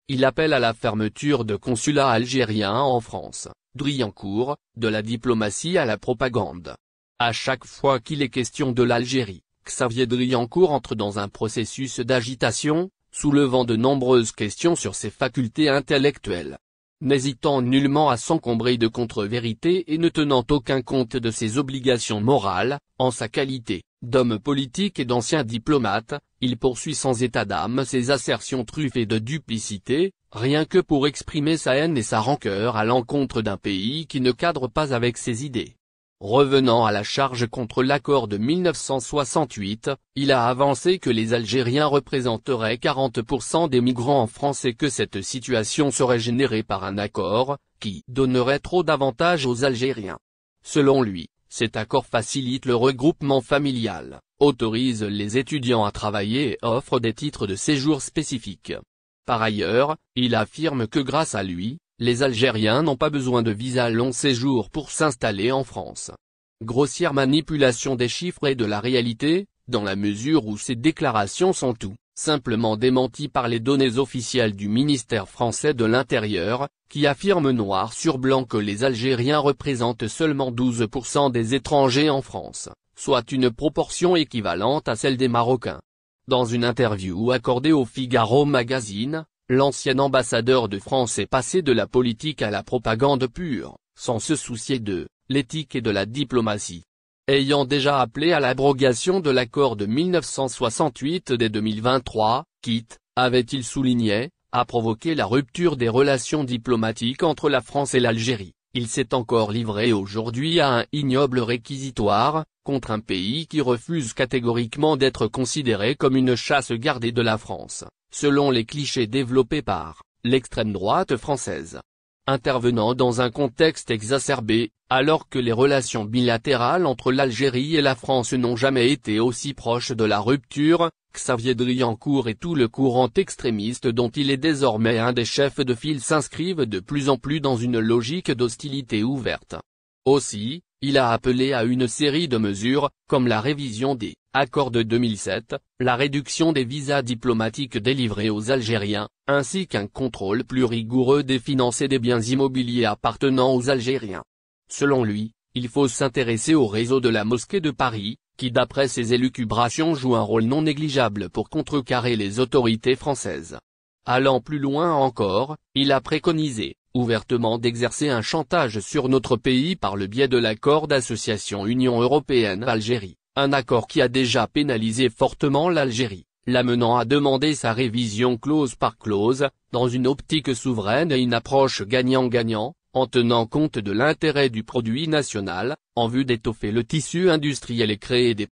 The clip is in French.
il appelle à la fermeture de consulats algériens en France. Driancourt, de la diplomatie à la propagande. À chaque fois qu'il est question de l'Algérie, Xavier Driancourt entre dans un processus d'agitation, soulevant de nombreuses questions sur ses facultés intellectuelles. N'hésitant nullement à s'encombrer de contre-vérités et ne tenant aucun compte de ses obligations morales, en sa qualité d'homme politique et d'ancien diplomate, il poursuit sans état d'âme ses assertions truffées de duplicité, rien que pour exprimer sa haine et sa rancœur à l'encontre d'un pays qui ne cadre pas avec ses idées. Revenant à la charge contre l'accord de 1968, il a avancé que les Algériens représenteraient 40% des migrants en France et que cette situation serait générée par un accord, qui donnerait trop d'avantages aux Algériens. Selon lui, cet accord facilite le regroupement familial, autorise les étudiants à travailler et offre des titres de séjour spécifiques. Par ailleurs, il affirme que grâce à lui, les Algériens n'ont pas besoin de visa long séjour pour s'installer en France. Grossière manipulation des chiffres et de la réalité, dans la mesure où ces déclarations sont tout simplement démenties par les données officielles du ministère français de l'Intérieur, qui affirme noir sur blanc que les Algériens représentent seulement 12% des étrangers en France, soit une proportion équivalente à celle des Marocains. Dans une interview accordée au Figaro Magazine, l'ancien ambassadeur de France est passé de la politique à la propagande pure, sans se soucier de l'éthique et de la diplomatie. Ayant déjà appelé à l'abrogation de l'accord de 1968 dès 2023, quitte, avait-il souligné, à provoquer la rupture des relations diplomatiques entre la France et l'Algérie, il s'est encore livré aujourd'hui à un ignoble réquisitoire, contre un pays qui refuse catégoriquement d'être considéré comme une chasse gardée de la France, selon les clichés développés par l'extrême droite française. Intervenant dans un contexte exacerbé, alors que les relations bilatérales entre l'Algérie et la France n'ont jamais été aussi proches de la rupture, Xavier Driancourt et tout le courant extrémiste dont il est désormais un des chefs de file s'inscrivent de plus en plus dans une logique d'hostilité ouverte. Aussi, il a appelé à une série de mesures, comme la révision des accords de 2007, la réduction des visas diplomatiques délivrés aux Algériens, ainsi qu'un contrôle plus rigoureux des finances et des biens immobiliers appartenant aux Algériens. Selon lui, il faut s'intéresser au réseau de la mosquée de Paris, qui d'après ses élucubrations joue un rôle non négligeable pour contrecarrer les autorités françaises. Allant plus loin encore, il a préconisé ouvertement d'exercer un chantage sur notre pays par le biais de l'accord d'association Union Européenne-Algérie, un accord qui a déjà pénalisé fortement l'Algérie, l'amenant à demander sa révision clause par clause, dans une optique souveraine et une approche gagnant-gagnant, en tenant compte de l'intérêt du produit national, en vue d'étoffer le tissu industriel et créer des